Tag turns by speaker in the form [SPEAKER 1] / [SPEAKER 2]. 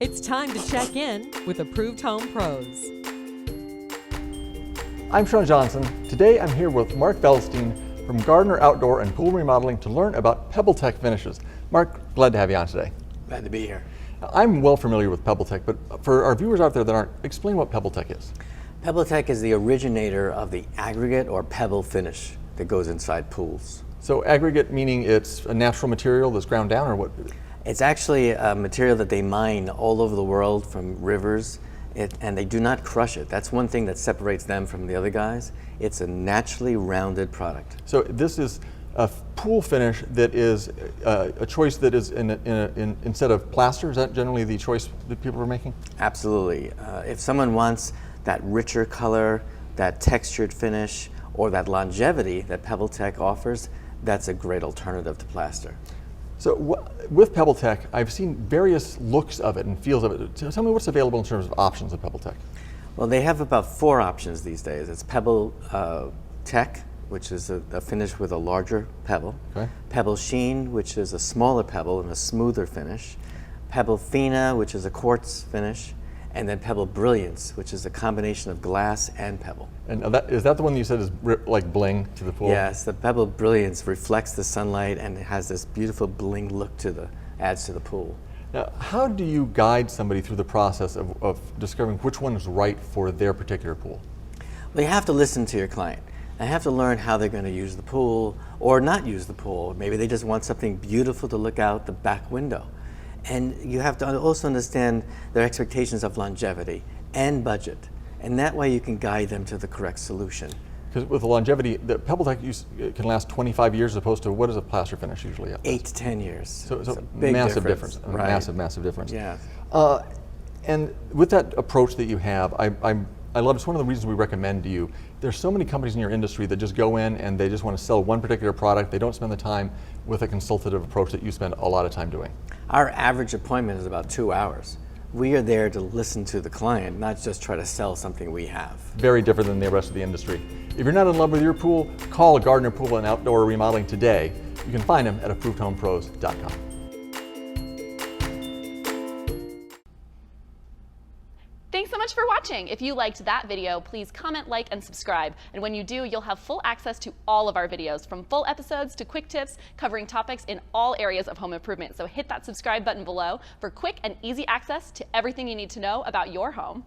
[SPEAKER 1] It's time to check in with Approved Home Pros.
[SPEAKER 2] I'm Sean Johnson. Today I'm here with Mark Feldstein from Gardner Outdoor and Pool Remodeling to learn about PebbleTech finishes. Mark, glad to have you on today.
[SPEAKER 3] Glad to be here.
[SPEAKER 2] I'm well familiar with PebbleTech, but for our viewers out there that aren't, explain what PebbleTech is.
[SPEAKER 3] PebbleTech is the originator of the aggregate or pebble finish that goes inside pools.
[SPEAKER 2] So aggregate meaning it's a natural material that's ground down, or what?
[SPEAKER 3] It's actually a material that they mine all over the world from rivers, and they do not crush it. That's one thing that separates them from the other guys. It's a naturally rounded product.
[SPEAKER 2] So this is a pool finish that is a choice that is instead of plaster. Is that generally the choice that people are making?
[SPEAKER 3] Absolutely. If someone wants that richer color, that textured finish, or that longevity that PebbleTech offers, that's a great alternative to plaster.
[SPEAKER 2] So with PebbleTech, I've seen various looks of it and feels of it. Tell me what's available in terms of options of PebbleTech.
[SPEAKER 3] Well, they have about 4 options these days. It's Pebble Tech, which is a finish with a larger pebble.
[SPEAKER 2] Okay.
[SPEAKER 3] Pebble Sheen, which is a smaller pebble and a smoother finish. Pebble Fina, which is a quartz finish. And then Pebble Brilliance, which is a combination of glass and pebble.
[SPEAKER 2] And is that the one you said is like bling to the pool?
[SPEAKER 3] Yes, the Pebble Brilliance reflects the sunlight and it has this beautiful bling look adds to the pool.
[SPEAKER 2] Now, how do you guide somebody through the process of discovering which one is right for their particular pool?
[SPEAKER 3] Well, you have to listen to your client. They have to learn how they're going to use the pool or not use the pool. Maybe they just want something beautiful to look out the back window. And you have to also understand their expectations of longevity and budget. And that way you can guide them to the correct solution.
[SPEAKER 2] Because with the longevity, the PebbleTech can last 25 years as opposed to what is a plaster finish usually?
[SPEAKER 3] 8 to 10 years.
[SPEAKER 2] So
[SPEAKER 3] it's a big
[SPEAKER 2] massive difference.
[SPEAKER 3] Right.
[SPEAKER 2] Massive difference.
[SPEAKER 3] Yeah.
[SPEAKER 2] And with that approach that you have, I love it's one of the reasons we recommend to you. There's so many companies in your industry that just go in and they just want to sell one particular product. They don't spend the time with a consultative approach that you spend a lot of time doing.
[SPEAKER 3] Our average appointment is about 2 hours. We are there to listen to the client, not just try to sell something we have.
[SPEAKER 2] Very different than the rest of the industry. If you're not in love with your pool, call Gardner Pool and Outdoor Remodeling today. You can find them at ApprovedHomePros.com.
[SPEAKER 4] Thanks so much for watching. If you liked that video, please comment, like, and subscribe. And when you do, you'll have full access to all of our videos, from full episodes to quick tips covering topics in all areas of home improvement. So hit that subscribe button below for quick and easy access to everything you need to know about your home.